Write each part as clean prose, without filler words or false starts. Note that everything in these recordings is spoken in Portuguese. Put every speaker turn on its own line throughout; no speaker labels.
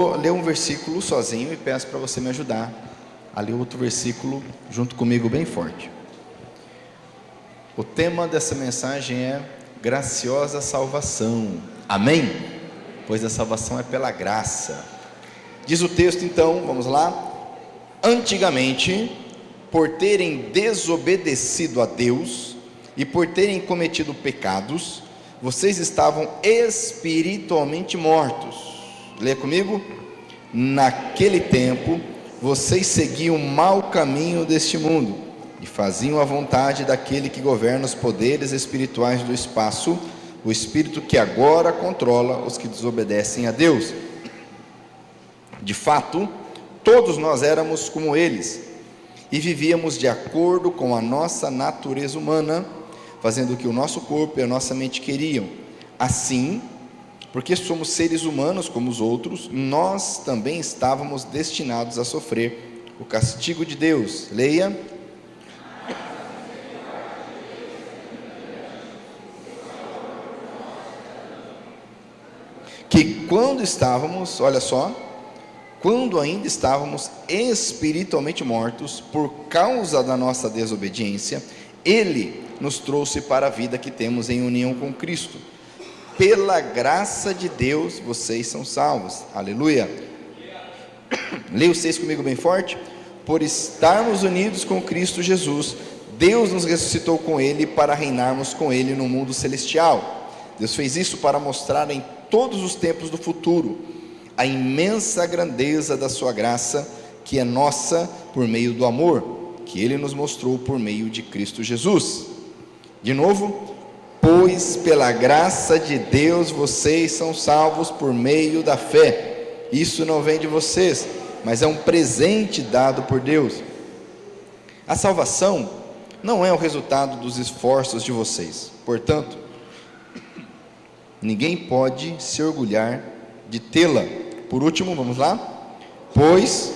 Vou ler um versículo sozinho e peço para você me ajudar a ler outro versículo junto comigo bem forte. O tema dessa mensagem é graciosa salvação. Amém? Pois a salvação é pela graça. Diz o texto então, vamos lá. Antigamente, por terem desobedecido a Deus e por terem cometido pecados, vocês estavam espiritualmente mortos. Leia comigo. Naquele tempo, vocês seguiam o mau caminho deste mundo e faziam a vontade daquele que governa os poderes espirituais do espaço, o espírito que agora controla os que desobedecem a Deus. De fato, todos nós éramos como eles e vivíamos de acordo com a nossa natureza humana, fazendo o que o nosso corpo e a nossa mente queriam. Assim, porque somos seres humanos como os outros, nós também estávamos destinados a sofrer o castigo de Deus. Leia. Que quando estávamos, olha só, quando ainda estávamos espiritualmente mortos por causa da nossa desobediência, Ele nos trouxe para a vida que temos em união com Cristo. Pela graça de Deus, vocês são salvos. Aleluia. Leia vocês comigo bem forte. Por estarmos unidos com Cristo Jesus, Deus nos ressuscitou com Ele para reinarmos com Ele no mundo celestial. Deus fez isso para mostrar em todos os tempos do futuro a imensa grandeza da sua graça, que é nossa por meio do amor, que Ele nos mostrou por meio de Cristo Jesus. De novo, pois pela graça de Deus vocês são salvos por meio da fé. Isso não vem de vocês, mas é um presente dado por Deus. A salvação não é o resultado dos esforços de vocês. Portanto, ninguém pode se orgulhar de tê-la. Por último, vamos lá? Pois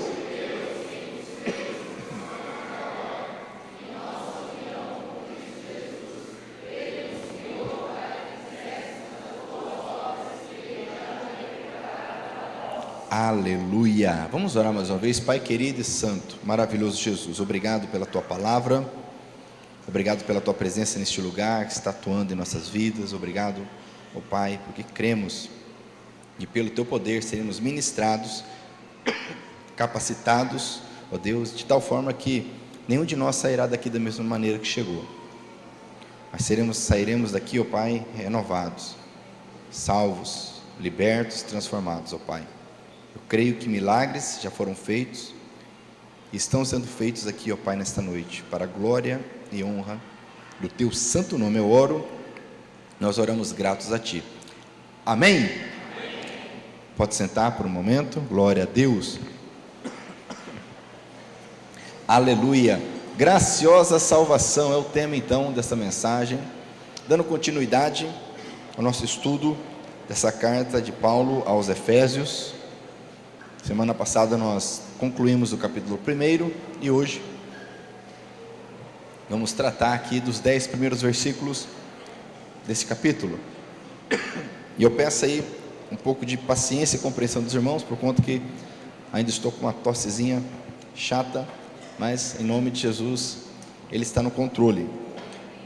aleluia. Vamos orar mais uma vez. Pai querido e santo, maravilhoso Jesus, obrigado pela tua palavra, obrigado pela tua presença neste lugar que está atuando em nossas vidas. Obrigado, ó Pai, porque cremos e pelo teu poder seremos ministrados, capacitados, ó Deus, de tal forma que nenhum de nós sairá daqui da mesma maneira que chegou, mas sairemos daqui, ó Pai, renovados, salvos, libertos, transformados, ó Pai. Eu creio que milagres já foram feitos e estão sendo feitos aqui, ó Pai, nesta noite, para a glória e honra do teu santo nome. Eu oro, nós oramos gratos a ti. Amém? Pode sentar por um momento. Glória a Deus. Aleluia. Graciosa salvação é o tema então dessa mensagem, dando continuidade ao nosso estudo dessa carta de Paulo aos Efésios. Semana passada nós concluímos o capítulo 1 e hoje vamos tratar aqui dos 10 primeiros versículos desse capítulo. E eu peço aí um pouco de paciência e compreensão dos irmãos, por conta que ainda estou com uma tossezinha chata, mas em nome de Jesus, Ele está no controle.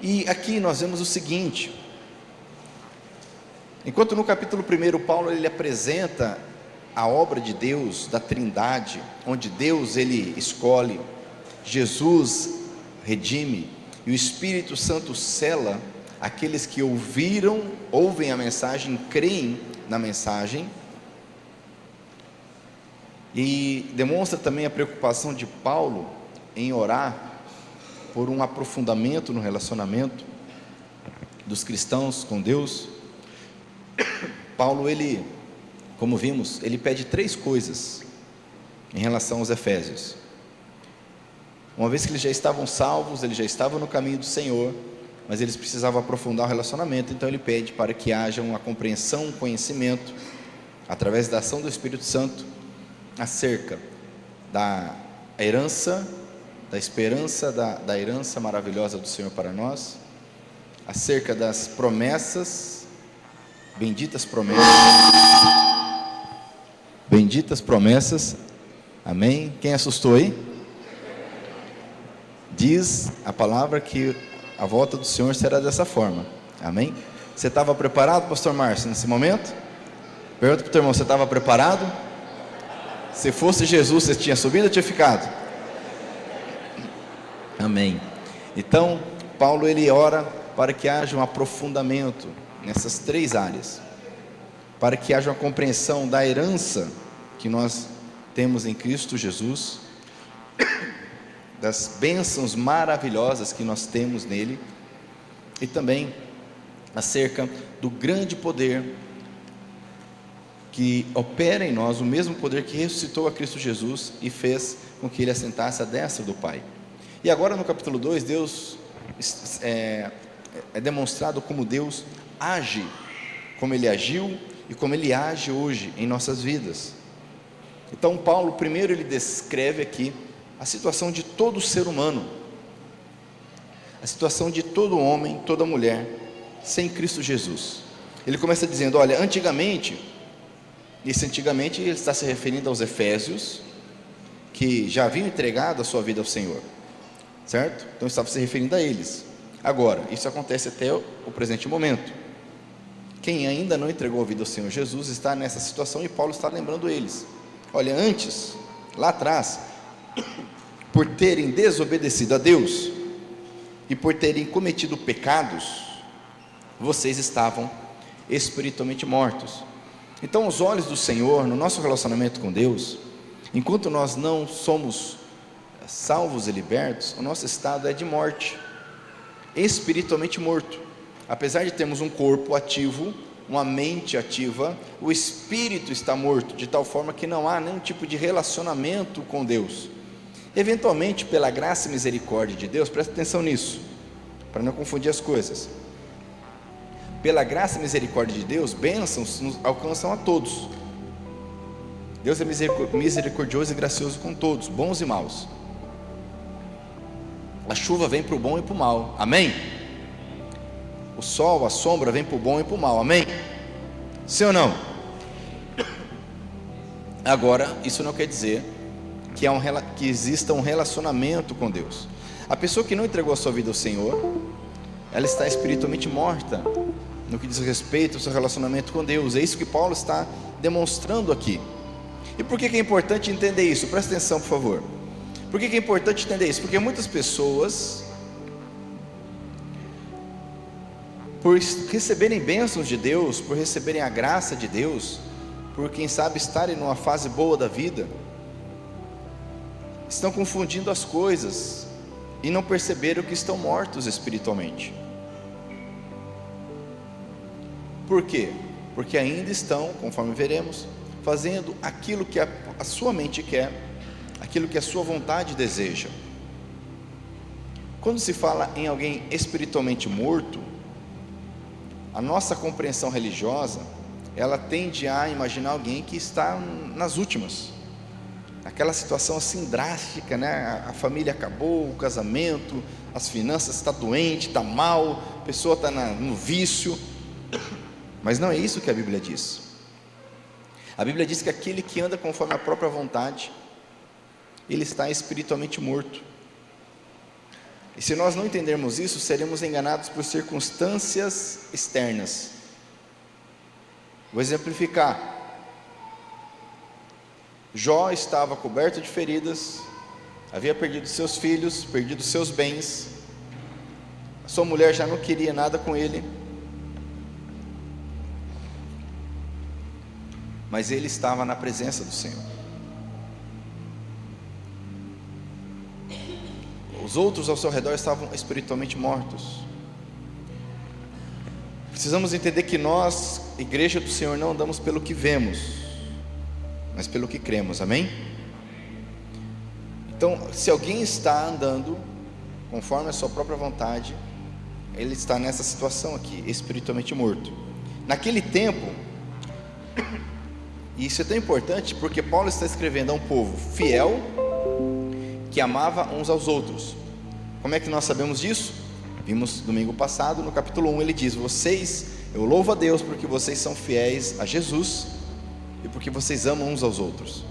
E aqui nós vemos o seguinte: enquanto no capítulo 1 Paulo ele apresenta a obra de Deus, da Trindade, onde Deus ele escolhe, Jesus redime e o Espírito Santo sela aqueles que ouvem a mensagem, creem na mensagem, e demonstra também a preocupação de Paulo em orar por um aprofundamento no relacionamento dos cristãos com Deus. Paulo, ele, como vimos, ele pede 3 coisas em relação aos Efésios. Uma vez que eles já estavam salvos, eles já estavam no caminho do Senhor, mas eles precisavam aprofundar o relacionamento, então ele pede para que haja uma compreensão, um conhecimento, através da ação do Espírito Santo, acerca da herança, da esperança, da herança maravilhosa do Senhor para nós, acerca das promessas, benditas promessas, Benditas promessas. Amém? Quem assustou aí? Diz a palavra que a volta do Senhor será dessa forma. Amém? Você estava preparado, pastor Márcio, nesse momento? Pergunta para o teu irmão, você estava preparado? Se fosse Jesus, você tinha subido ou tinha ficado? Amém. Então, Paulo ele ora para que haja um aprofundamento nessas três áreas, para que haja uma compreensão da herança que nós temos em Cristo Jesus, das bênçãos maravilhosas que nós temos nele, e também acerca do grande poder que opera em nós, o mesmo poder que ressuscitou a Cristo Jesus e fez com que ele assentasse à destra do Pai. E agora no capítulo 2, Deus é demonstrado como Deus age, como ele agiu e como ele age hoje em nossas vidas. Então Paulo primeiro ele descreve aqui a situação de todo ser humano, a situação de todo homem, toda mulher sem Cristo Jesus. Ele começa dizendo, olha, antigamente, esse antigamente ele está se referindo aos efésios, que já haviam entregado a sua vida ao Senhor, certo? Então estava se referindo a eles. Agora, isso acontece até o presente momento. Quem ainda não entregou a vida ao Senhor Jesus está nessa situação, e Paulo está lembrando eles. Olha, antes, lá atrás, por terem desobedecido a Deus e por terem cometido pecados, vocês estavam espiritualmente mortos. Então os olhos do Senhor no nosso relacionamento com Deus, enquanto nós não somos salvos e libertos, o nosso estado é de morte, espiritualmente morto. Apesar de termos um corpo ativo, uma mente ativa, o espírito está morto, de tal forma que não há nenhum tipo de relacionamento com Deus. Eventualmente, pela graça e misericórdia de Deus, presta atenção nisso, para não confundir as coisas. Pela graça e misericórdia de Deus, bênçãos nos alcançam a todos. Deus é misericordioso e gracioso com todos, bons e maus. A chuva vem para o bom e para o mal, amém? O sol, a sombra vem para o bom e para o mal, amém? Sim ou não? Agora, isso não quer dizer que exista um relacionamento com Deus. A pessoa que não entregou a sua vida ao Senhor, ela está espiritualmente morta no que diz respeito ao seu relacionamento com Deus. É isso que Paulo está demonstrando aqui. E por que é importante entender isso? Presta atenção, por favor. Por que é importante entender isso? Porque muitas pessoas, por receberem bênçãos de Deus, por receberem a graça de Deus, por quem sabe estarem numa fase boa da vida, estão confundindo as coisas e não perceberam que estão mortos espiritualmente. Por quê? Porque ainda estão, conforme veremos, fazendo aquilo que a sua mente quer, aquilo que a sua vontade deseja. Quando se fala em alguém espiritualmente morto, a nossa compreensão religiosa, ela tende a imaginar alguém que está nas últimas, aquela situação assim drástica, né? A família acabou, o casamento, as finanças, está doente, está mal, a pessoa está no vício. Mas não é isso que a Bíblia diz. A Bíblia diz que aquele que anda conforme a própria vontade, ele está espiritualmente morto. E se nós não entendermos isso, seremos enganados por circunstâncias externas. Vou exemplificar. Jó estava coberto de feridas, havia perdido seus filhos, perdido seus bens, a sua mulher já não queria nada com ele, mas ele estava na presença do Senhor. Os outros ao seu redor estavam espiritualmente mortos. Precisamos entender que nós, igreja do Senhor, não andamos pelo que vemos, mas pelo que cremos, amém? Então, se alguém está andando conforme a sua própria vontade, ele está nessa situação aqui, espiritualmente morto. Naquele tempo, e isso é tão importante porque Paulo está escrevendo a um povo fiel, que amava uns aos outros. Como é que nós sabemos disso? Vimos domingo passado, no capítulo 1, ele diz: eu louvo a Deus porque vocês são fiéis a Jesus, e porque vocês amam uns aos outros.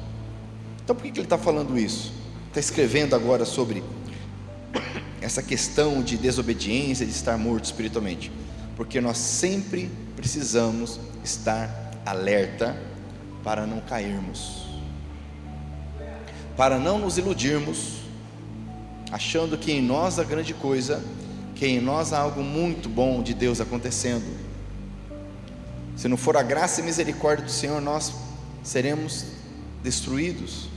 Então por que ele está falando isso? Está escrevendo agora sobre essa questão de desobediência, de estar morto espiritualmente, porque nós sempre precisamos estar alerta para não cairmos, para não nos iludirmos, achando que em nós há grande coisa, que em nós há algo muito bom de Deus acontecendo. Se não for a graça e misericórdia do Senhor, nós seremos destruídos.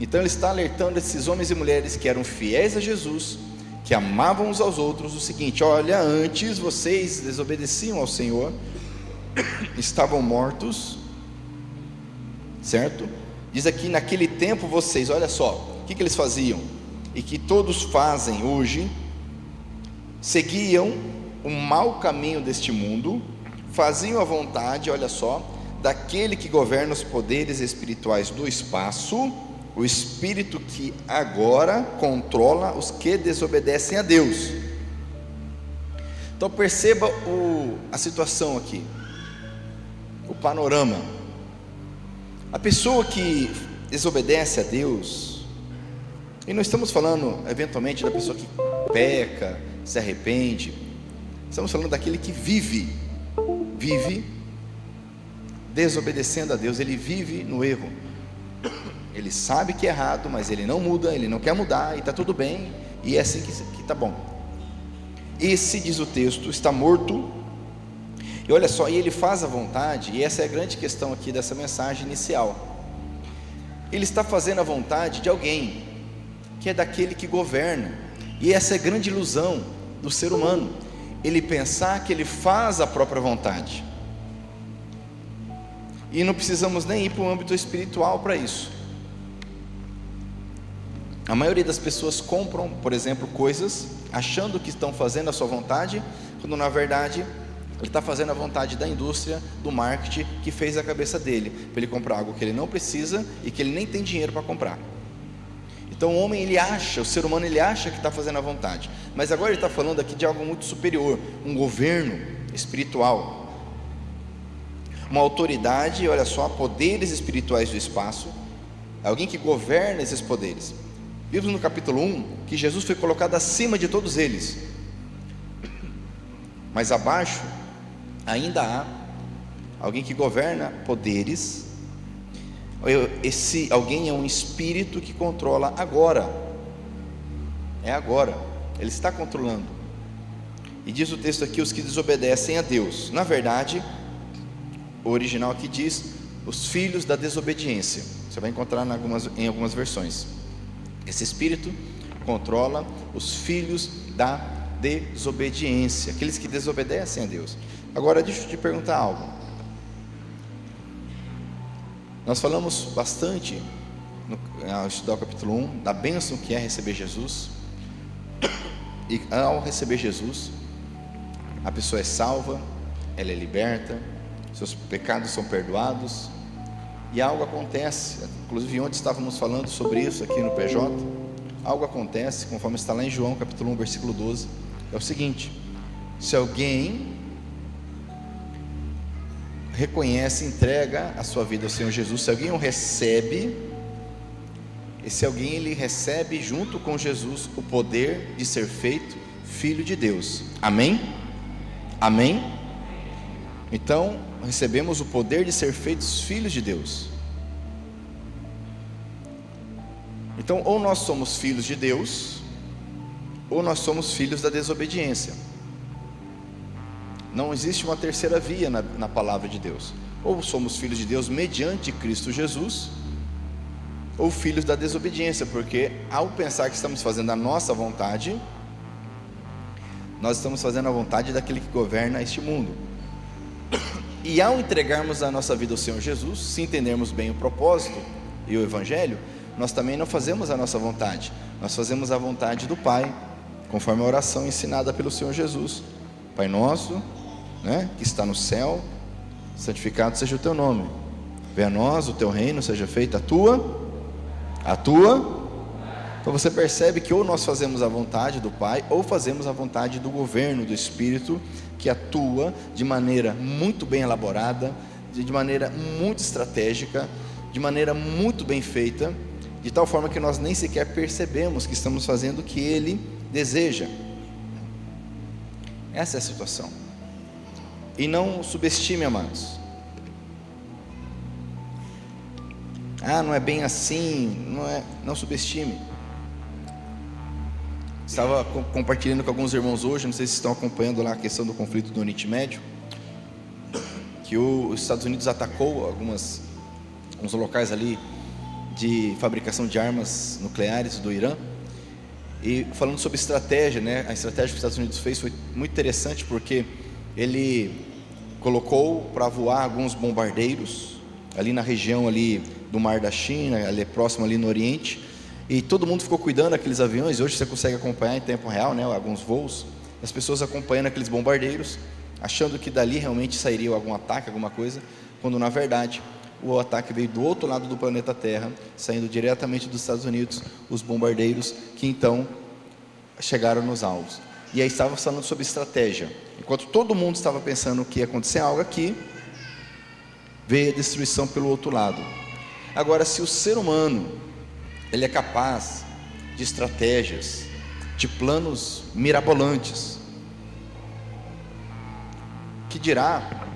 Então ele está alertando esses homens e mulheres que eram fiéis a Jesus, que amavam uns aos outros, o seguinte: olha, antes vocês desobedeciam ao Senhor, estavam mortos, certo? Diz aqui, naquele tempo vocês, olha só, o que eles faziam, e que todos fazem hoje, seguiam o mau caminho deste mundo, faziam a vontade, olha só, daquele que governa os poderes espirituais do espaço, o espírito que agora controla os que desobedecem a Deus. Então perceba a situação aqui, o panorama. A pessoa que desobedece a Deus, e não estamos falando eventualmente da pessoa que peca, se arrepende, estamos falando daquele que vive desobedecendo a Deus, ele vive no erro, ele sabe que é errado, mas ele não muda, ele não quer mudar, e está tudo bem, e é assim que está bom. Esse, diz o texto, está morto, e olha só, e ele faz a vontade, e essa é a grande questão aqui dessa mensagem inicial, ele está fazendo a vontade de alguém, que é daquele que governa, e essa é a grande ilusão do ser humano, ele pensar que ele faz a própria vontade, e não precisamos nem ir para o âmbito espiritual para isso. A maioria das pessoas compram, por exemplo, coisas, achando que estão fazendo a sua vontade, quando na verdade ele está fazendo a vontade da indústria, do marketing, que fez a cabeça dele, para ele comprar algo que ele não precisa, e que ele nem tem dinheiro para comprar. Então o homem, o ser humano, ele acha que está fazendo a vontade, mas agora ele está falando aqui de algo muito superior, um governo espiritual, uma autoridade, olha só, poderes espirituais do espaço, alguém que governa esses poderes. Vimos no capítulo 1, que Jesus foi colocado acima de todos eles, mas abaixo, ainda há alguém que governa poderes. Esse alguém é um espírito que controla agora, ele está controlando, e diz o texto aqui, os que desobedecem a Deus, na verdade, o original aqui diz, os filhos da desobediência, você vai encontrar em algumas versões, esse espírito controla os filhos da desobediência, aqueles que desobedecem a Deus. Agora deixa eu te perguntar algo, nós falamos bastante, ao estudar o capítulo 1, da bênção que é receber Jesus, e ao receber Jesus, a pessoa é salva, ela é liberta, seus pecados são perdoados, e algo acontece, inclusive ontem estávamos falando sobre isso aqui no PJ, algo acontece, conforme está lá em João capítulo 1, versículo 12, é o seguinte, se alguém reconhece, entrega a sua vida ao Senhor Jesus, se alguém o recebe, esse alguém, ele recebe junto com Jesus o poder de ser feito filho de Deus, amém? Amém? Então, recebemos o poder de ser feitos filhos de Deus. Então, ou nós somos filhos de Deus, ou nós somos filhos da desobediência. Não existe uma terceira via na palavra de Deus. Ou somos filhos de Deus mediante Cristo Jesus, ou filhos da desobediência, porque ao pensar que estamos fazendo a nossa vontade, nós estamos fazendo a vontade daquele que governa este mundo. E ao entregarmos a nossa vida ao Senhor Jesus, se entendermos bem o propósito e o Evangelho, nós também não fazemos a nossa vontade, nós fazemos a vontade do Pai, conforme a oração ensinada pelo Senhor Jesus. Pai nosso, que está no céu, santificado seja o teu nome, venha a nós o teu reino, seja feita a tua. Então você percebe que ou nós fazemos a vontade do Pai, ou fazemos a vontade do governo, do Espírito, que atua de maneira muito bem elaborada, bem definida, de maneira muito estratégica, de maneira muito bem feita, de tal forma que nós nem sequer percebemos que estamos fazendo o que Ele deseja. Essa é a situação. E não subestime, amados. Não é bem assim, não subestime. Estava compartilhando com alguns irmãos hoje, não sei se estão acompanhando lá a questão do conflito do Oriente Médio, que os Estados Unidos atacou alguns locais ali de fabricação de armas nucleares do Irã. E falando sobre estratégia, né? A estratégia que os Estados Unidos fez foi muito interessante, porque ele colocou para voar alguns bombardeiros ali na região ali do Mar da China, ali próximo ali no Oriente, e todo mundo ficou cuidando daqueles aviões. Hoje você consegue acompanhar em tempo real, né? Alguns voos, as pessoas acompanhando aqueles bombardeiros, achando que dali realmente sairia algum ataque, alguma coisa, quando na verdade o ataque veio do outro lado do planeta Terra, saindo diretamente dos Estados Unidos, os bombardeiros que então chegaram nos alvos. E aí estava falando sobre estratégia. Enquanto todo mundo estava pensando que ia acontecer algo aqui, veio a destruição pelo outro lado. Agora, se o ser humano ele é capaz de estratégias, de planos mirabolantes, que dirá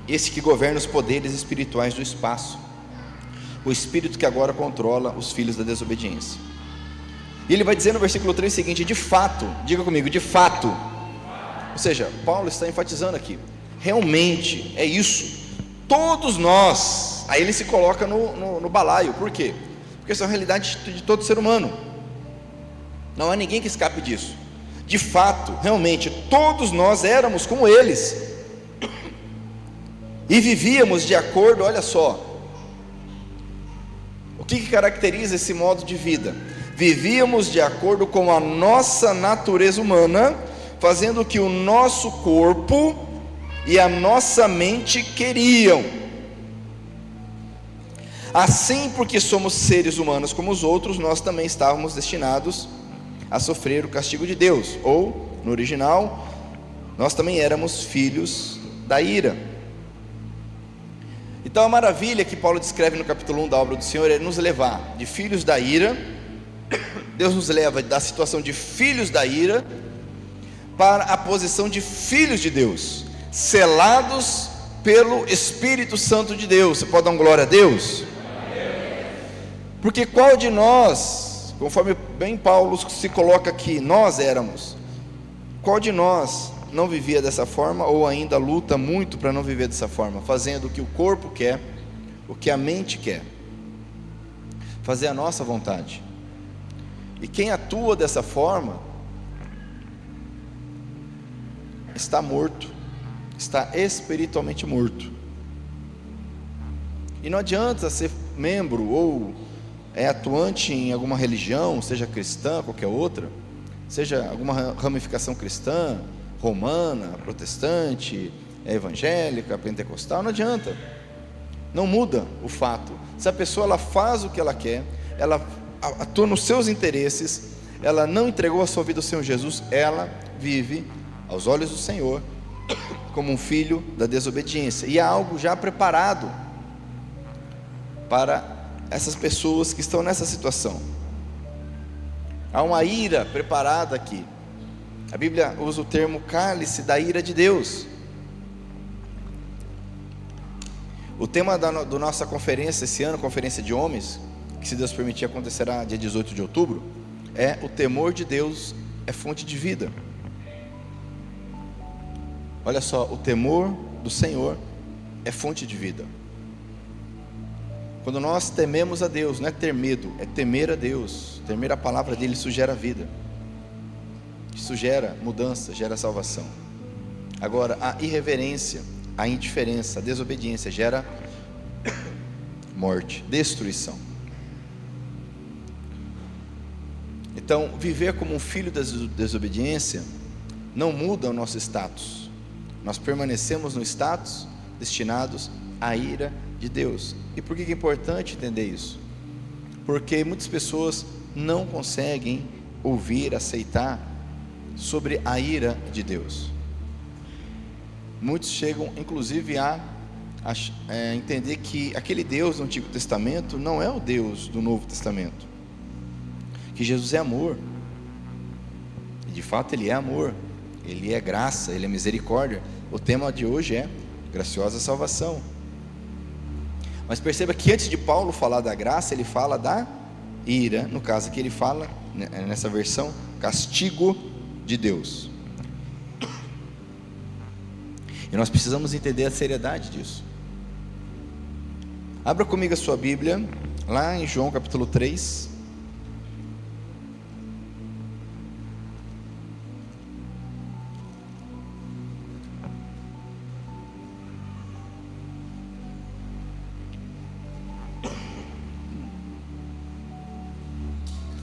esse que governa os poderes espirituais do espaço, o espírito que agora controla os filhos da desobediência. E ele vai dizer no versículo 3 o seguinte: de fato, diga comigo, de fato. Ou seja, Paulo está enfatizando aqui, realmente é isso, todos nós. Aí ele se coloca no balaio. Por quê? Porque essa é a realidade de todo ser humano, não há ninguém que escape disso. De fato, realmente, todos nós éramos como eles, e vivíamos de acordo, olha só, o que caracteriza esse modo de vida? Vivíamos de acordo com a nossa natureza humana, fazendo o que o nosso corpo e a nossa mente queriam. Assim, porque somos seres humanos como os outros, nós também estávamos destinados a sofrer o castigo de Deus, ou, no original, nós também éramos filhos da ira. Então a maravilha que Paulo descreve no capítulo 1 da obra do Senhor é nos levar de filhos da ira. Deus nos leva da situação de filhos da ira para a posição de filhos de Deus, selados pelo Espírito Santo de Deus. Você pode dar uma glória a Deus? Porque qual de nós, conforme bem Paulo se coloca aqui, nós éramos, qual de nós não vivia dessa forma, ou ainda luta muito para não viver dessa forma, fazendo o que o corpo quer, o que a mente quer, fazer a nossa vontade? E quem atua dessa forma está morto, está espiritualmente morto. E não adianta ser membro ou atuante em alguma religião, seja cristã, qualquer outra, seja alguma ramificação cristã, romana, protestante, evangélica, pentecostal, não adianta, não muda o fato. Se a pessoa ela faz o que ela quer, ela atua nos seus interesses, ela não entregou a sua vida ao Senhor Jesus, ela vive aos olhos do Senhor como um filho da desobediência. E há algo já preparado para essas pessoas que estão nessa situação. Há uma ira preparada aqui. A Bíblia usa o termo cálice da ira de Deus. O tema da nossa conferência esse ano, conferência de homens, que se Deus permitir acontecerá dia 18 de outubro, é: o temor de Deus é fonte de vida. Olha só, o temor do Senhor é fonte de vida. Quando nós tememos a Deus, não é ter medo, é temer a Deus. Temer a palavra dele, isso gera vida, isso gera mudança, gera salvação. Agora, a irreverência, a indiferença, a desobediência gera morte, destruição. Então, viver como um filho da desobediência não muda o nosso status. Nós permanecemos no status destinados à ira de Deus. E por que é importante entender isso? Porque muitas pessoas não conseguem ouvir, aceitar sobre a ira de Deus. muitos chegam inclusive a entender que aquele Deus do Antigo Testamento não é o Deus do Novo Testamento, que Jesus é amor, e de fato Ele é amor, Ele é graça, Ele é misericórdia. O tema de hoje é graciosa salvação. Mas perceba que antes de Paulo falar da graça, ele fala da ira. No caso aqui ele fala, nessa versão, castigo de Deus. E nós precisamos entender a seriedade disso. Abra comigo a sua Bíblia, lá em João capítulo 3.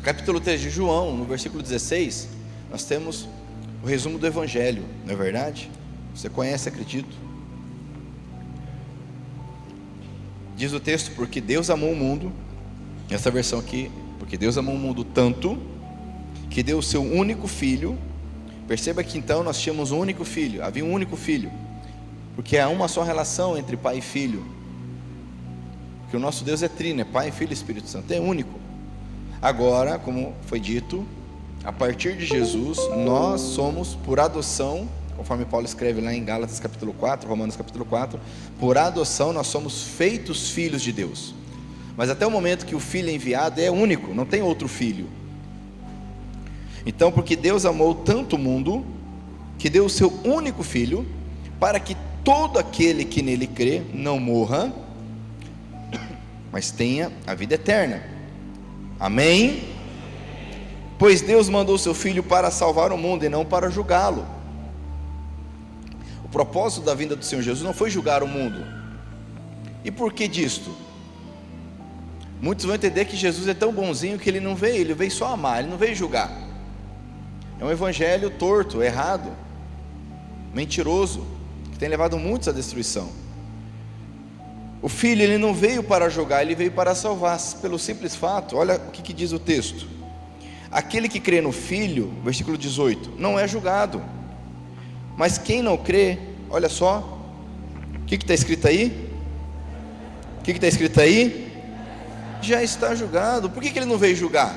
Capítulo 3 de João, no versículo 16, nós temos o resumo do Evangelho, não é verdade? Você conhece, acredito. Diz o texto: porque Deus amou o mundo, essa versão aqui, porque Deus amou o mundo tanto, que deu o seu único filho. Perceba que então nós tínhamos um único filho, havia um único filho, porque há uma só relação entre pai e filho, porque o nosso Deus é trino, é Pai, Filho e Espírito Santo, é único. Agora, como foi dito, a partir de Jesus, nós somos por adoção, conforme Paulo escreve lá em Gálatas capítulo 4, Romanos capítulo 4, por adoção nós somos feitos filhos de Deus. Mas até o momento que o filho é enviado é único, não tem outro filho. Então, porque Deus amou tanto o mundo, que deu o seu único filho, para que todo aquele que nele crê não morra, mas tenha a vida eterna. Amém? Pois Deus mandou o seu Filho para salvar o mundo e não para julgá-lo. O propósito da vinda do Senhor Jesus não foi julgar o mundo. E por que disto? Muitos vão entender que Jesus é tão bonzinho que ele veio só amar, ele não veio julgar. É um evangelho torto, errado, mentiroso, que tem levado muitos à destruição. O Filho, ele não veio para julgar, ele veio para salvar, pelo simples fato, olha o que diz o texto: aquele que crê no Filho, versículo 18, não é julgado, mas quem não crê, olha só, o que está escrito aí? O que está escrito aí? Já está julgado. Por que ele não veio julgar?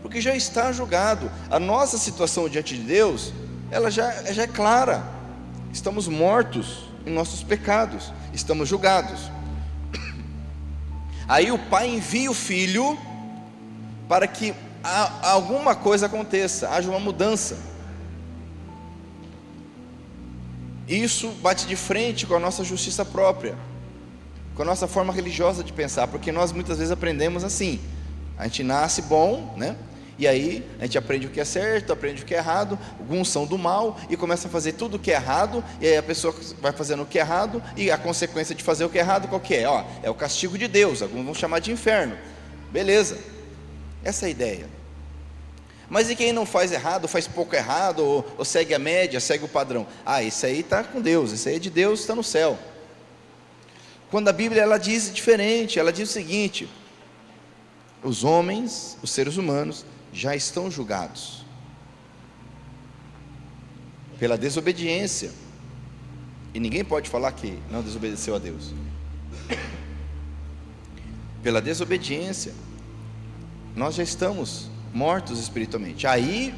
Porque já está julgado. A nossa situação diante de Deus, ela já é clara, estamos mortos em nossos pecados, estamos julgados. Aí o Pai envia o Filho para que alguma coisa aconteça, haja uma mudança. Isso bate de frente com a nossa justiça própria, com a nossa forma religiosa de pensar, porque nós muitas vezes aprendemos assim: a gente nasce bom, né? E aí a gente aprende o que é certo, aprende o que é errado. Alguns são do mal e começam a fazer tudo o que é errado. E aí a pessoa vai fazendo o que é errado, e a consequência de fazer o que é errado qual que é? É o castigo de Deus, alguns vão chamar de inferno. Beleza, essa é a ideia. Mas e quem não faz errado, faz pouco errado, ou segue a média, segue o padrão? Esse aí está com Deus, esse aí é de Deus, está no céu. Quando a Bíblia ela diz diferente, ela diz o seguinte: os homens, os seres humanos, já estão julgados pela desobediência, e ninguém pode falar que não desobedeceu a Deus. Pela desobediência, nós já estamos mortos espiritualmente. Aí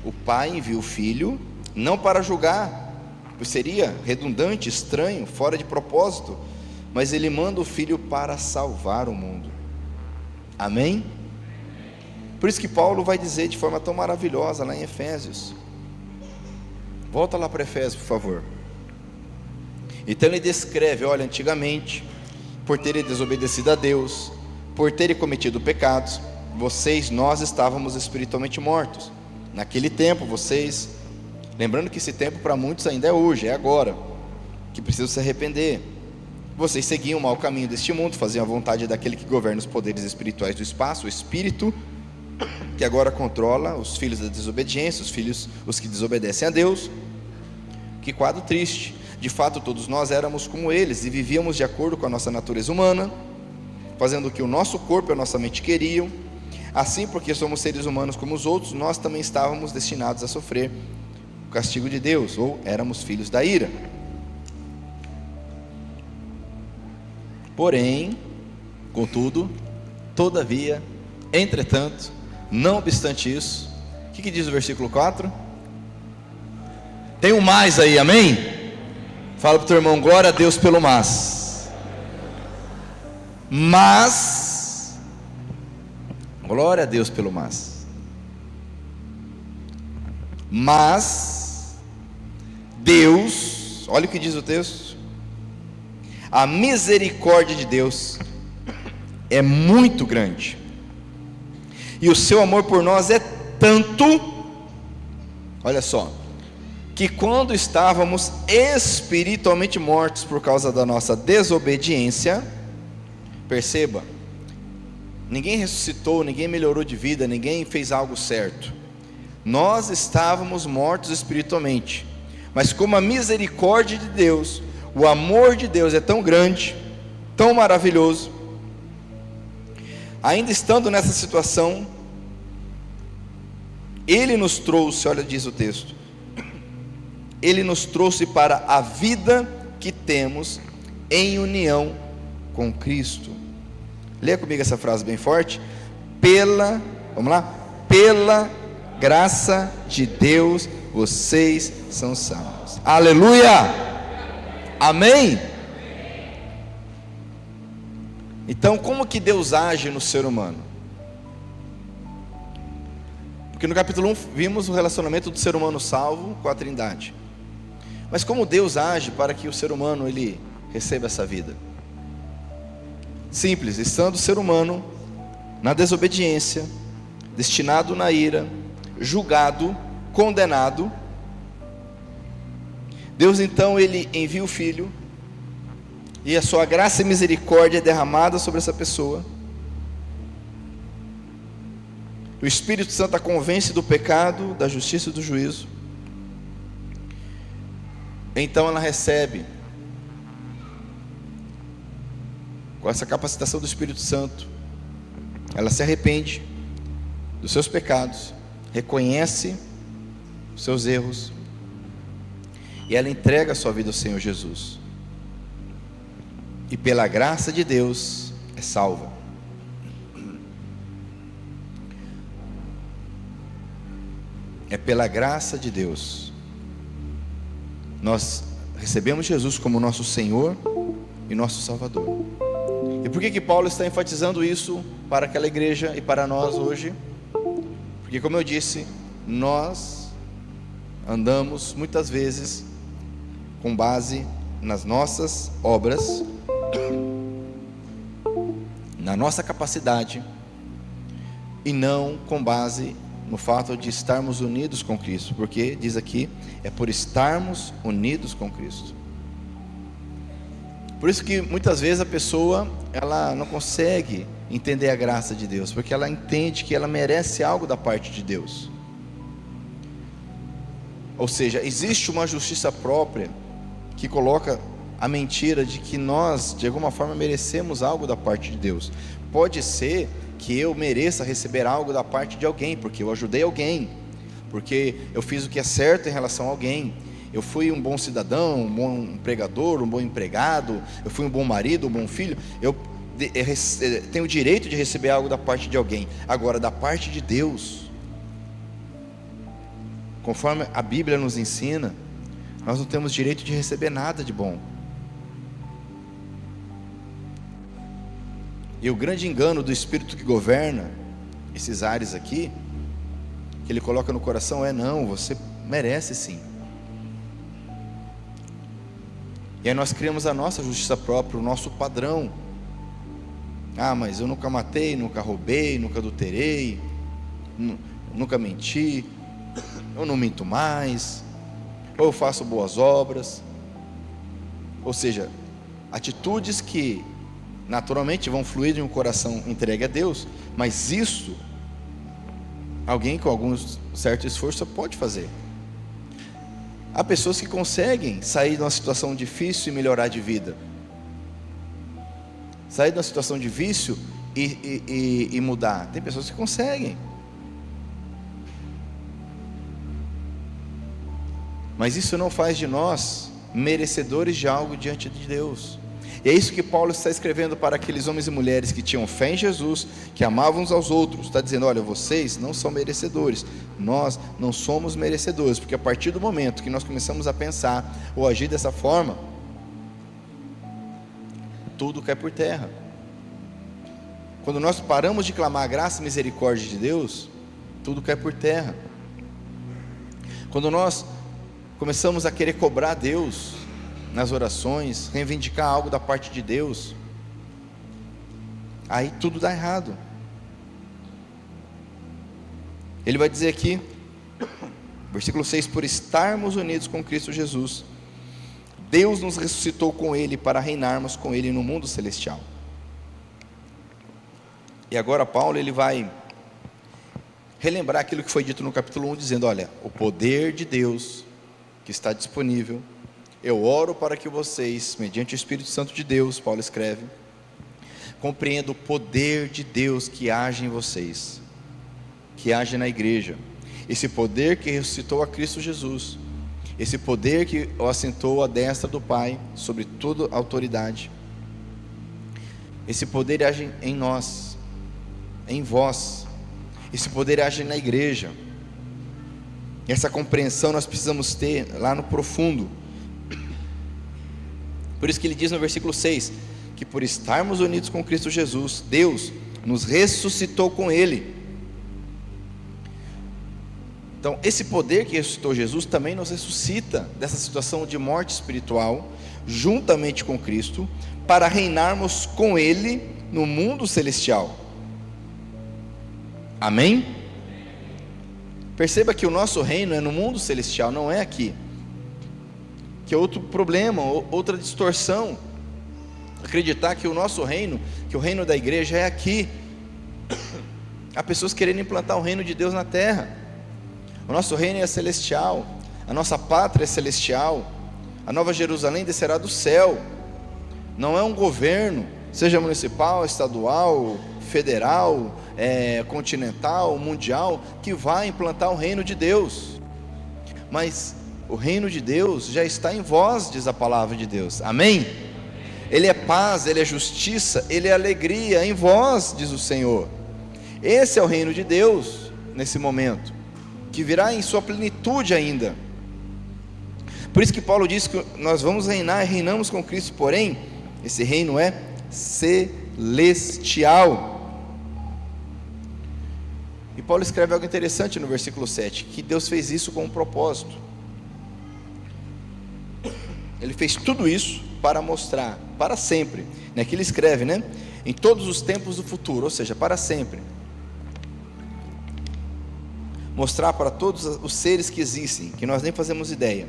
o Pai envia o Filho, não para julgar, pois seria redundante, estranho, fora de propósito, mas Ele manda o Filho para salvar o mundo. Amém? Por isso que Paulo vai dizer de forma tão maravilhosa lá em Efésios. Volta lá para Efésios, por favor. Então ele descreve: olha, antigamente, por terem desobedecido a Deus, por terem cometido pecados, nós estávamos espiritualmente mortos. Naquele tempo, lembrando que esse tempo para muitos ainda é hoje, é agora, que precisam se arrepender. Vocês seguiam o mau caminho deste mundo, faziam a vontade daquele que governa os poderes espirituais do espaço, o Espírito, que agora controla os filhos da desobediência, os que desobedecem a Deus. Que quadro triste. De fato, todos nós éramos como eles, e vivíamos de acordo com a nossa natureza humana, fazendo o que o nosso corpo e a nossa mente queriam. Assim, porque somos seres humanos como os outros, nós também estávamos destinados a sofrer castigo de Deus, ou éramos filhos da ira. Porém, contudo, todavia, entretanto, não obstante isso, o que diz o versículo 4? Tem um mais aí, amém? Fala para o teu irmão, glória a Deus pelo mas. Mas, glória a Deus pelo mas. Mas, Deus, olha o que diz o texto: a misericórdia de Deus é muito grande, e o seu amor por nós é tanto, olha só, que quando estávamos espiritualmente mortos por causa da nossa desobediência, perceba, ninguém ressuscitou, ninguém melhorou de vida, ninguém fez algo certo, nós estávamos mortos espiritualmente, mas como a misericórdia de Deus, o amor de Deus é tão grande, tão maravilhoso, ainda estando nessa situação, Ele nos trouxe, olha, diz o texto, Ele nos trouxe para a vida que temos em união com Cristo. Leia comigo essa frase bem forte. Vamos lá? Pela graça de Deus, vocês são salvos. Aleluia! Amém? Então, como que Deus age no ser humano? Porque no capítulo 1 vimos o relacionamento do ser humano salvo com a Trindade. Mas como Deus age para que o ser humano ele receba essa vida? Simples, estando o ser humano na desobediência, destinado na ira, julgado, condenado, Deus então ele envia o Filho, e a sua graça e misericórdia é derramada sobre essa pessoa. O Espírito Santo a convence do pecado, da justiça e do juízo. Então ela recebe, com essa capacitação do Espírito Santo, ela se arrepende dos seus pecados, reconhece os seus erros, e ela entrega a sua vida ao Senhor Jesus, e pela graça de Deus é salva. É pela graça de Deus nós recebemos Jesus como nosso Senhor e nosso Salvador. E por que Paulo está enfatizando isso para aquela igreja e para nós hoje? Porque, como eu disse, nós andamos muitas vezes com base nas nossas obras, na nossa capacidade, e não com base no fato de estarmos unidos com Cristo, porque diz aqui, é por estarmos unidos com Cristo. Por isso que muitas vezes a pessoa, ela não consegue entender a graça de Deus, porque ela entende que ela merece algo da parte de Deus. Ou seja, existe uma justiça própria, que coloca a mentira de que nós, de alguma forma, merecemos algo da parte de Deus. Pode ser que eu mereça receber algo da parte de alguém, porque eu ajudei alguém, porque eu fiz o que é certo em relação a alguém, eu fui um bom cidadão, um bom pregador, um bom empregado, eu fui um bom marido, um bom filho, eu tenho o direito de receber algo da parte de alguém. Agora, da parte de Deus, conforme a Bíblia nos ensina, nós não temos direito de receber nada de bom. E o grande engano do espírito que governa esses ares aqui, que ele coloca no coração, não, você merece sim. E aí nós criamos a nossa justiça própria, o nosso padrão. Mas eu nunca matei, nunca roubei, nunca adulterei, nunca menti, eu não minto mais, ou eu faço boas obras. Ou seja, atitudes que naturalmente vão fluir de um coração entregue a Deus, mas isso alguém com algum certo esforço pode fazer. Há pessoas que conseguem sair de uma situação difícil e melhorar de vida, sair de uma situação de vício e mudar. Tem pessoas que conseguem. mas isso não faz de nós merecedores de algo diante de Deus. E é isso que Paulo está escrevendo para aqueles homens e mulheres que tinham fé em Jesus, que amavam uns aos outros. Está dizendo: olha, vocês não são merecedores, nós não somos merecedores, porque a partir do momento que nós começamos a pensar ou agir dessa forma, tudo cai por terra. Quando nós paramos de clamar a graça e misericórdia de Deus, tudo cai por terra. Quando nós começamos a querer cobrar Deus nas orações, reivindicar algo da parte de Deus, aí tudo dá errado. Ele vai dizer aqui, versículo 6: por estarmos unidos com Cristo Jesus, Deus nos ressuscitou com Ele para reinarmos com Ele no mundo celestial. E agora Paulo, ele vai relembrar aquilo que foi dito no capítulo 1, dizendo: olha, o poder de Deus que está disponível, eu oro para que vocês, mediante o Espírito Santo de Deus, Paulo escreve, compreendam o poder de Deus que age em vocês, que age na igreja, esse poder que ressuscitou a Cristo Jesus, esse poder que o assentou à destra do Pai, sobre toda autoridade. Esse poder age em nós, em vós, esse poder age na igreja. Essa compreensão nós precisamos ter lá no profundo. Por isso que ele diz no versículo 6, que por estarmos unidos com Cristo Jesus, Deus nos ressuscitou com Ele. Então esse poder que ressuscitou Jesus também nos ressuscita dessa situação de morte espiritual, juntamente com Cristo, para reinarmos com Ele no mundo celestial. Amém? Perceba que o nosso reino é no mundo celestial, não é aqui. Que é outro problema, outra distorção, acreditar que o nosso reino, que o reino da igreja é aqui. Há pessoas querendo implantar o reino de Deus na terra. O nosso reino é celestial, a nossa pátria é celestial, a Nova Jerusalém descerá do céu. Não é um governo, seja municipal, estadual, federal, continental, mundial, que vai implantar o reino de Deus. Mas o reino de Deus já está em vós, diz a palavra de Deus. Amém? Ele é paz, ele é justiça, ele é alegria em vós, diz o Senhor. Esse é o reino de Deus nesse momento, que virá em sua plenitude ainda. Por isso que Paulo diz que nós vamos reinar e reinamos com Cristo, porém esse reino é celestial. E Paulo escreve algo interessante no versículo 7, que Deus fez isso com um propósito. Ele fez tudo isso para mostrar, para sempre, aqui ele escreve, em todos os tempos do futuro, ou seja, para sempre, mostrar para todos os seres que existem, que nós nem fazemos ideia.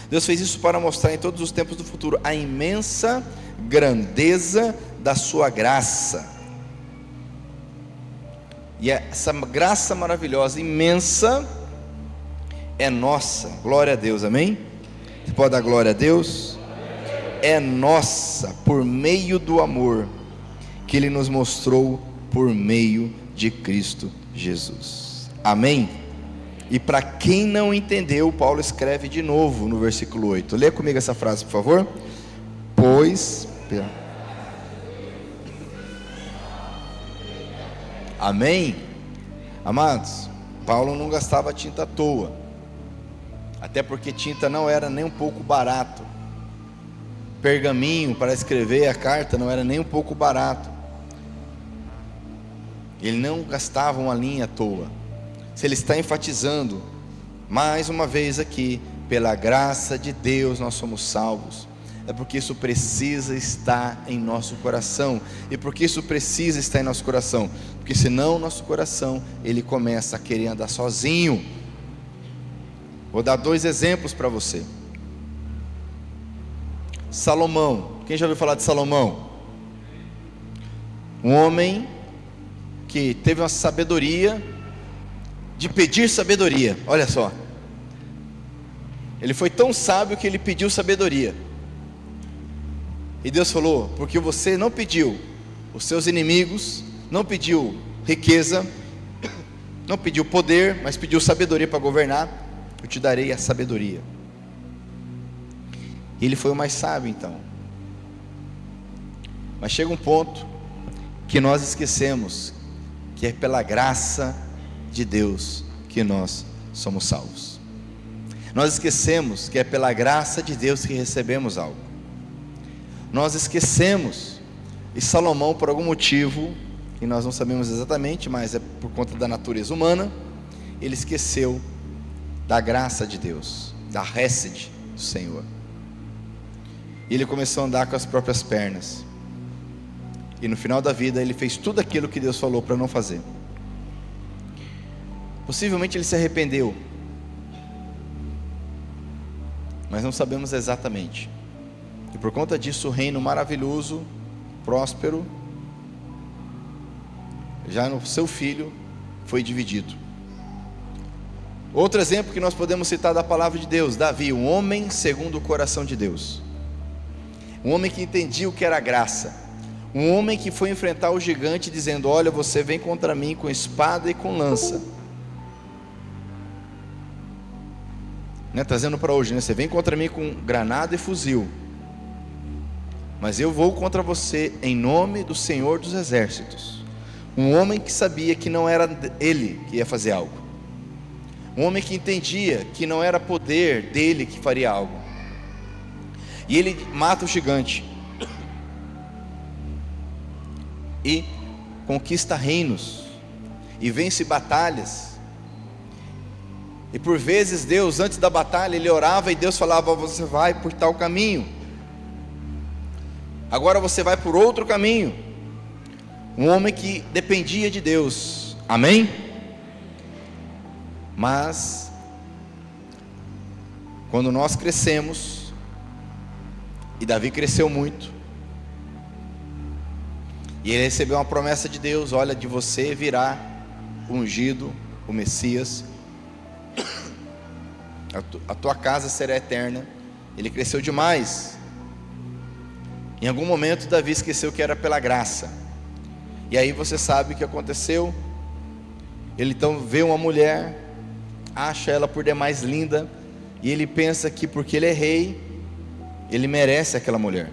Deus fez isso para mostrar em todos os tempos do futuro a imensa grandeza da sua graça. E essa graça maravilhosa, imensa, é nossa. Glória a Deus, amém? Você pode dar glória a Deus? É nossa, por meio do amor que Ele nos mostrou por meio de Cristo Jesus. Amém? E para quem não entendeu, Paulo escreve de novo no versículo 8. Lê comigo essa frase, por favor. Pois... Amém? Amados, Paulo não gastava tinta à toa, até porque tinta não era nem um pouco barato. Pergaminho para escrever a carta não era nem um pouco barato. Ele não gastava uma linha à toa. Se ele está enfatizando mais uma vez aqui, pela graça de Deus nós somos salvos, é porque isso precisa estar em nosso coração. E porque isso precisa estar em nosso coração? Porque senão nosso coração, ele começa a querer andar sozinho. Vou dar 2 exemplos para você. Salomão, quem já ouviu falar de Salomão? Um homem que teve uma sabedoria de pedir sabedoria. Olha só, ele foi tão sábio que ele pediu sabedoria. E Deus falou: porque você não pediu os seus inimigos, não pediu riqueza, não pediu poder, mas pediu sabedoria para governar, eu te darei a sabedoria. Ele foi o mais sábio então. Mas chega um ponto que nós esquecemos que é pela graça de Deus que nós somos salvos. Nós esquecemos que é pela graça de Deus que recebemos algo. Nós esquecemos, e Salomão, por algum motivo, que nós não sabemos exatamente, mas é por conta da natureza humana, ele esqueceu da graça de Deus, da Hesed do Senhor. E ele começou a andar com as próprias pernas. E no final da vida ele fez tudo aquilo que Deus falou para não fazer. Possivelmente ele se arrependeu, mas não sabemos exatamente. E por conta disso o reino maravilhoso, próspero, já no seu filho, foi dividido. Outro exemplo que nós podemos citar da palavra de Deus: Davi, um homem segundo o coração de Deus, um homem que entendia o que era graça, um homem que foi enfrentar o gigante dizendo: olha, você vem contra mim com espada e com lança, trazendo para hoje, você vem contra mim com granada e fuzil, mas eu vou contra você em nome do Senhor dos Exércitos. Um homem que sabia que não era ele que ia fazer algo, um homem que entendia que não era poder dele que faria algo, e ele mata o gigante e conquista reinos e vence batalhas. E por vezes Deus, antes da batalha, ele orava e Deus falava: você vai por tal caminho, agora você vai por outro caminho. Um homem que dependia de Deus, amém? Mas quando nós crescemos, e Davi cresceu muito, e ele recebeu uma promessa de Deus: olha, de você virá o ungido, o Messias, a tua casa será eterna. Ele cresceu demais. Em algum momento Davi esqueceu que era pela graça. E aí você sabe o que aconteceu. Ele então vê uma mulher, acha ela por demais linda, e ele pensa que porque ele é rei, ele merece aquela mulher.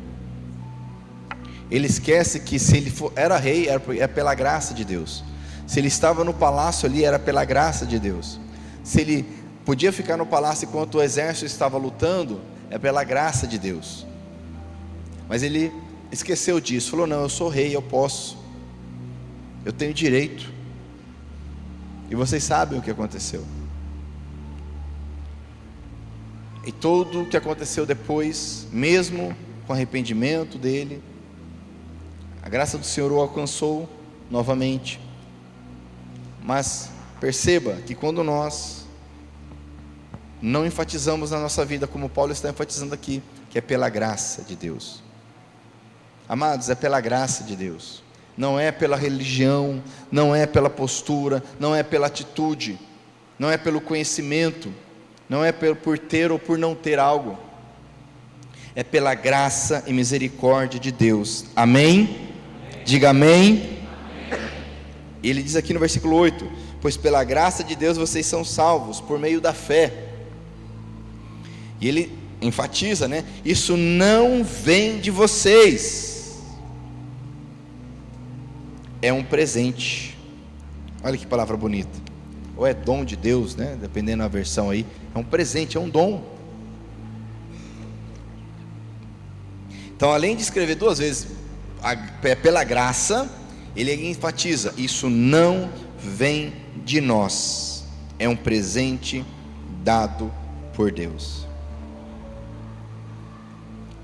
Ele esquece que se ele era rei, era pela graça de Deus. Se ele estava no palácio ali, era pela graça de Deus. Se ele podia ficar no palácio enquanto o exército estava lutando, é pela graça de Deus. Mas ele esqueceu disso, falou: não, eu sou rei, eu posso, eu tenho direito. E vocês sabem o que aconteceu. E tudo o que aconteceu depois, mesmo com arrependimento dele, a graça do Senhor o alcançou novamente. Mas perceba que quando nós não enfatizamos na nossa vida, como Paulo está enfatizando aqui, que é pela graça de Deus. Amados, é pela graça de Deus. Não é pela religião, não é pela postura, não é pela atitude, não é pelo conhecimento, não é por ter ou por não ter algo. É pela graça e misericórdia de Deus. Amém? Diga amém. Ele diz aqui no versículo 8: pois pela graça de Deus vocês são salvos por meio da fé. E ele enfatiza, isso não vem de vocês, é um presente. Olha que palavra bonita. Ou é dom de Deus, dependendo da versão aí. É um presente, é um dom. Então, além de escrever duas vezes pela graça, ele enfatiza: isso não vem de nós, é um presente dado por Deus.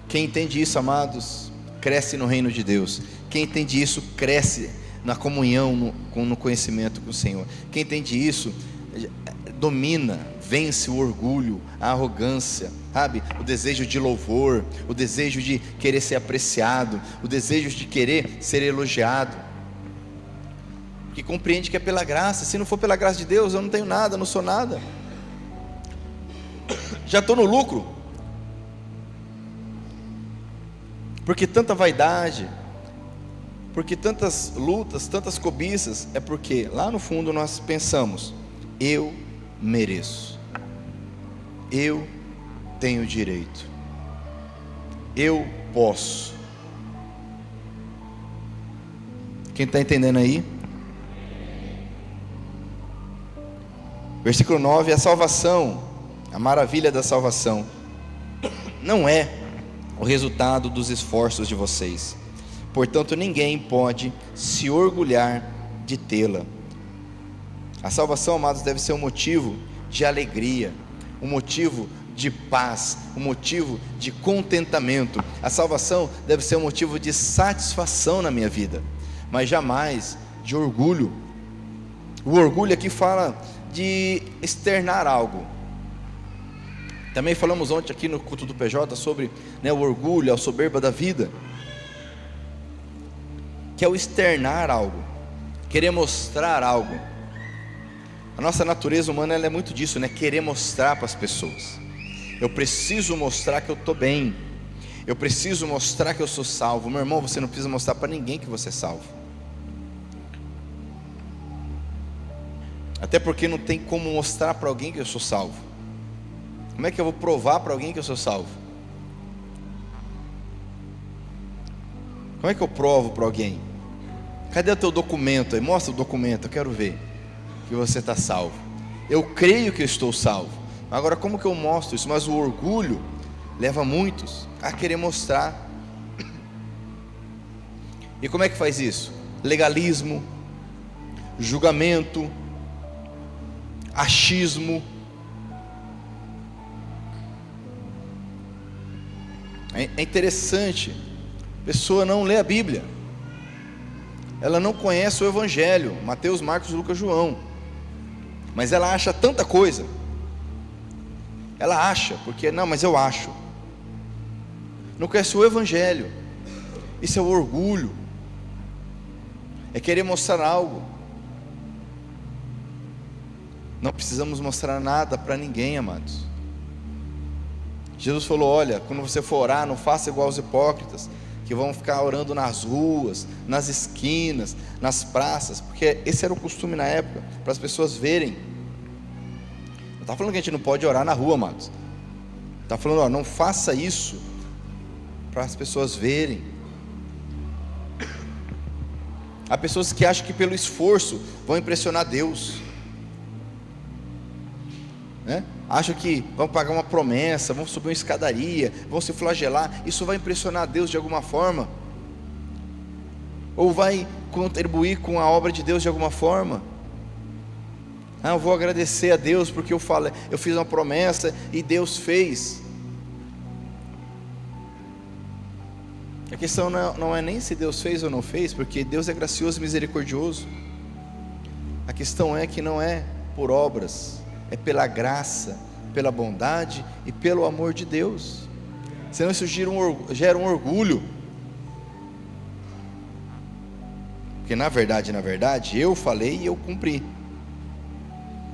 Quem entende isso, amados, cresce no reino de Deus. Quem entende isso, cresce na comunhão, no conhecimento com o Senhor. Quem entende isso, domina, vence o orgulho, a arrogância, sabe? O desejo de louvor, o desejo de querer ser apreciado, o desejo de querer ser elogiado, porque compreende que é pela graça. Se não for pela graça de Deus, eu não tenho nada, não sou nada, já estou no lucro. Porque tanta vaidade, porque tantas lutas, tantas cobiças, é porque lá no fundo nós pensamos: eu mereço. Eu tenho direito. Eu posso. Quem está entendendo aí? Versículo 9: a salvação, a maravilha da salvação, não é o resultado dos esforços de vocês. Portanto, ninguém pode se orgulhar de tê-la. A salvação, amados, deve ser um motivo de alegria, um motivo de paz, um motivo de contentamento. A salvação deve ser um motivo de satisfação na minha vida, mas jamais de orgulho. O orgulho aqui fala de externar algo. Também falamos ontem aqui no culto do PJ sobre o orgulho, a soberba da vida, que é o externar algo, querer mostrar algo. A nossa natureza humana ela é muito disso, querer mostrar para as pessoas. Eu preciso mostrar que eu estou bem, eu preciso mostrar que eu sou salvo. Meu irmão, você não precisa mostrar para ninguém que você é salvo, até porque não tem como mostrar para alguém que eu sou salvo. Como é que eu vou provar para alguém que eu sou salvo? Como é que eu provo para alguém? Cadê o teu documento aí? Mostra o documento, eu quero ver que você está salvo. Eu creio que eu estou salvo. Agora, como que eu mostro isso? Mas o orgulho leva muitos a querer mostrar. E como é que faz isso? Legalismo, julgamento, achismo. É interessante, a pessoa não lê a Bíblia, ela não conhece o Evangelho, Mateus, Marcos, Lucas, João, mas ela acha tanta coisa. Ela acha, porque não, mas eu acho. Não conhece o Evangelho. Isso é o orgulho, é querer mostrar algo. Não precisamos mostrar nada para ninguém, amados. Jesus falou: olha, quando você for orar, não faça igual aos hipócritas, que vão ficar orando nas ruas, nas esquinas, nas praças, porque esse era o costume na época, para as pessoas verem. Não está falando que a gente não pode orar na rua, amados. Está falando, ó, não faça isso para as pessoas verem. Há pessoas que acham que pelo esforço vão impressionar Deus, acham que vão pagar uma promessa, vão subir uma escadaria, vão se flagelar, isso vai impressionar Deus de alguma forma, ou vai contribuir com a obra de Deus de alguma forma. Eu vou agradecer a Deus porque eu fiz uma promessa e Deus fez. A questão não é nem se Deus fez ou não fez, porque Deus é gracioso e misericordioso. A questão é que não é por obras, é pela graça, pela bondade e pelo amor de Deus. Senão isso gera um orgulho. Porque na verdade, eu falei e eu cumpri.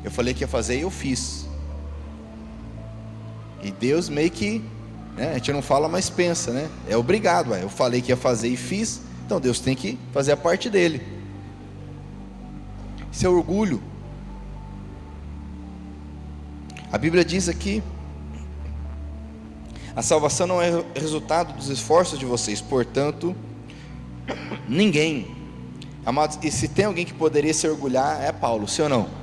Eu falei que ia fazer e eu fiz. E Deus meio que, a gente não fala, mas pensa, é obrigado. Eu falei que ia fazer e fiz, então Deus tem que fazer a parte dele. Isso é orgulho. A Bíblia diz aqui: a salvação não é resultado dos esforços de vocês, portanto, ninguém, amados, e se tem alguém que poderia se orgulhar, é Paulo, sim ou não?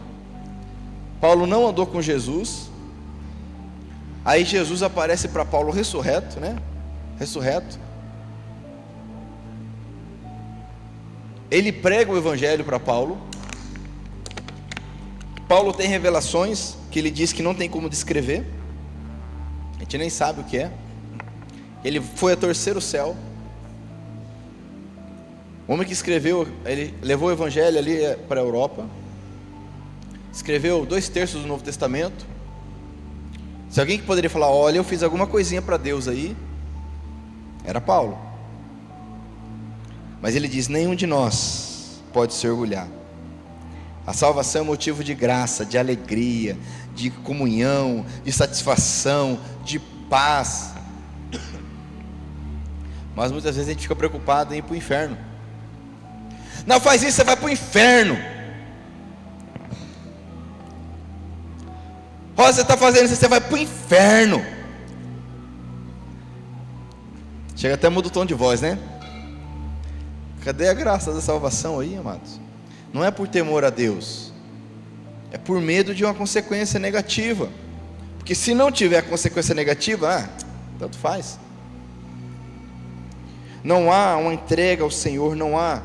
Paulo não andou com Jesus, aí Jesus aparece para Paulo ressurreto, ressurreto, ele prega o Evangelho para Paulo. Paulo tem revelações que ele diz que não tem como descrever, a gente nem sabe o que é. Ele foi a torcer o céu. O homem que escreveu, ele levou o Evangelho ali para a Europa, escreveu 2/3 do Novo Testamento. Se alguém que poderia falar: olha, eu fiz alguma coisinha para Deus aí, era Paulo. Mas ele diz: nenhum de nós pode se orgulhar. A salvação é motivo de graça, de alegria, de comunhão, de satisfação, de paz. Mas muitas vezes a gente fica preocupado em ir para o inferno. Não faz isso, você vai para o inferno. Ó, você está fazendo isso, você vai para o inferno. Chega até muda o tom de voz, né? Cadê a graça da salvação aí, amados? Não é por temor a Deus, é por medo de uma consequência negativa. Porque se não tiver consequência negativa, tanto faz. Não há uma entrega ao Senhor, não há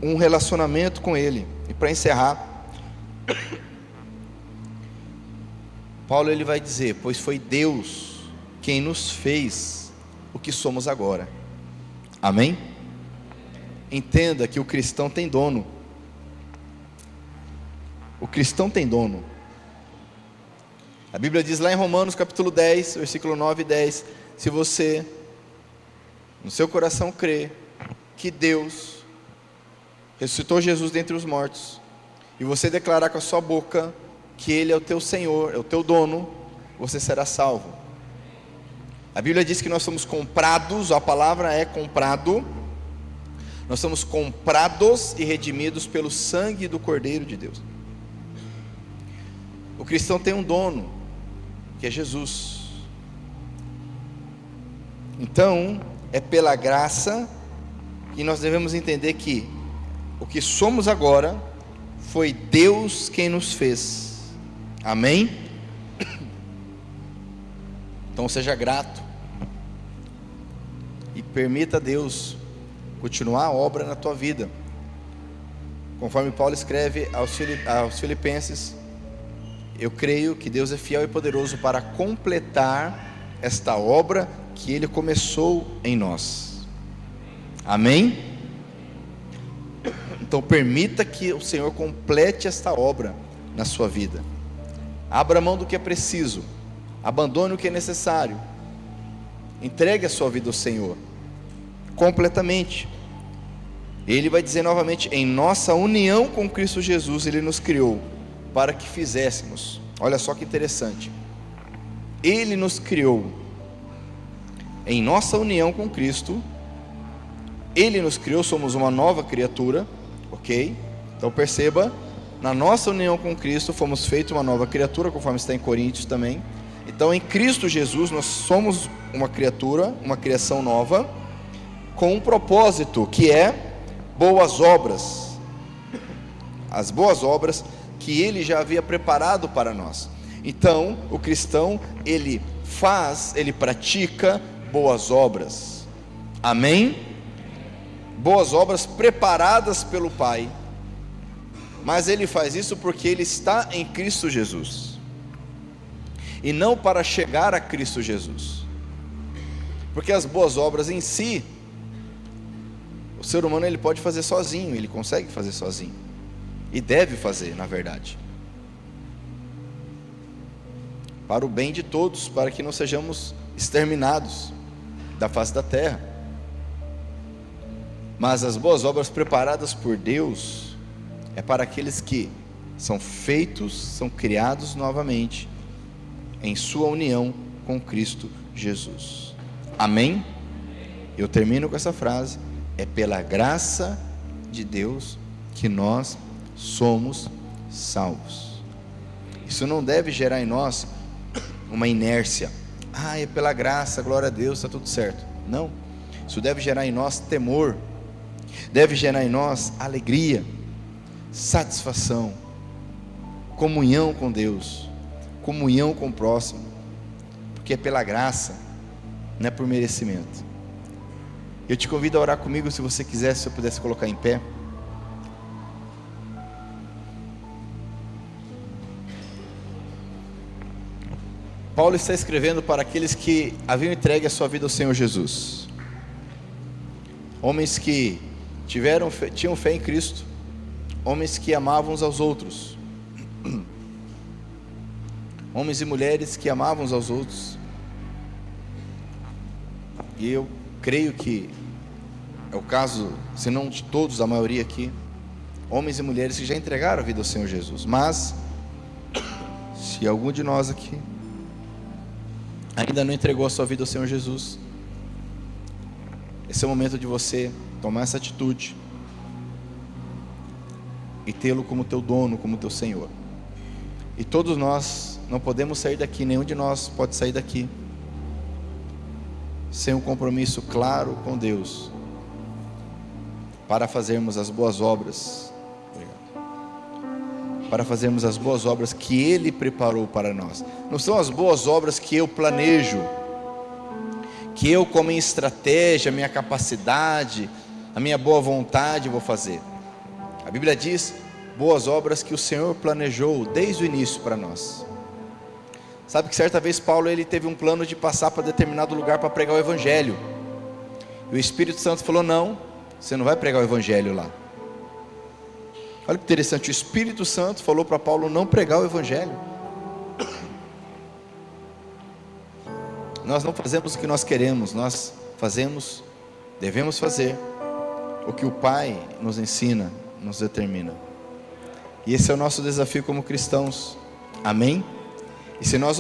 um relacionamento com Ele. E para encerrar, Paulo ele vai dizer: pois foi Deus quem nos fez o que somos agora. Amém? Entenda que o cristão tem dono. O cristão tem dono. A Bíblia diz lá em Romanos capítulo 10, versículo 9 e 10: se você no seu coração crê que Deus ressuscitou Jesus dentre os mortos, e você declarar com a sua boca que Ele é o teu Senhor, é o teu dono, você será salvo. A Bíblia diz que nós somos comprados, a palavra é comprado, nós somos comprados e redimidos pelo sangue do Cordeiro de Deus. O cristão tem um dono, que é Jesus. Então, é pela graça que nós devemos entender que o que somos agora foi Deus quem nos fez. Amém? Então seja grato e permita a Deus continuar a obra na tua vida, conforme Paulo escreve aos Filipenses: eu creio que Deus é fiel e poderoso para completar esta obra que Ele começou em nós. Amém? Então permita que o Senhor complete esta obra na sua vida. Abra mão do que é preciso, abandone o que é necessário, entregue a sua vida ao Senhor completamente. Ele vai dizer novamente: em nossa união com Cristo Jesus Ele nos criou para que fizéssemos. Olha só que interessante, Ele nos criou em nossa união com Cristo. Ele nos criou, somos uma nova criatura, ok? Então perceba, na nossa união com Cristo fomos feitos uma nova criatura, conforme está em Coríntios também. Então em Cristo Jesus nós somos uma criatura, uma criação nova, com um propósito, que é boas obras, as boas obras que Ele já havia preparado para nós. Então o cristão, ele pratica boas obras. Amém? Boas obras preparadas pelo Pai, mas ele faz isso porque ele está em Cristo Jesus, e não para chegar a Cristo Jesus, porque as boas obras em si, o ser humano ele pode fazer sozinho, ele consegue fazer sozinho, e deve fazer, na verdade, para o bem de todos, para que não sejamos exterminados da face da terra. Mas as boas obras preparadas por Deus é para aqueles que são feitos, são criados novamente em sua união com Cristo Jesus. Amém? Eu termino com essa frase: é pela graça de Deus que nós somos salvos. Isso não deve gerar em nós uma inércia. É pela graça, glória a Deus, está tudo certo. Não, isso deve gerar em nós temor, deve gerar em nós alegria, satisfação, comunhão com Deus, comunhão com o próximo, porque é pela graça, não é por merecimento. Eu te convido a orar comigo, se você quiser, se eu pudesse colocar em pé. Paulo está escrevendo para aqueles que haviam entregue a sua vida ao Senhor Jesus, homens que tinham fé em Cristo, homens que amavam uns aos outros, homens e mulheres que amavam uns aos outros. E eu creio que é o caso, se não de todos, da maioria aqui, homens e mulheres que já entregaram a vida ao Senhor Jesus. Mas se algum de nós aqui ainda não entregou a sua vida ao Senhor Jesus, esse é o momento de você tomar essa atitude e tê-lo como teu dono, como teu Senhor. E todos nós não podemos sair daqui, nenhum de nós pode sair daqui sem um compromisso claro com Deus, para fazermos as boas obras. Para fazermos as boas obras que Ele preparou para nós. Não são as boas obras que eu planejo, que eu, com a minha estratégia, a minha capacidade, a minha boa vontade vou fazer. A Bíblia diz boas obras que o Senhor planejou desde o início para nós. Sabe que certa vez Paulo, ele teve um plano de passar para determinado lugar para pregar o Evangelho. E o Espírito Santo falou: não, você não vai pregar o Evangelho lá. Olha que interessante, o Espírito Santo falou para Paulo não pregar o Evangelho. Nós não fazemos o que nós queremos, nós fazemos, devemos fazer o que o Pai nos ensina, nos determina. E esse é o nosso desafio como cristãos, amém? E se nós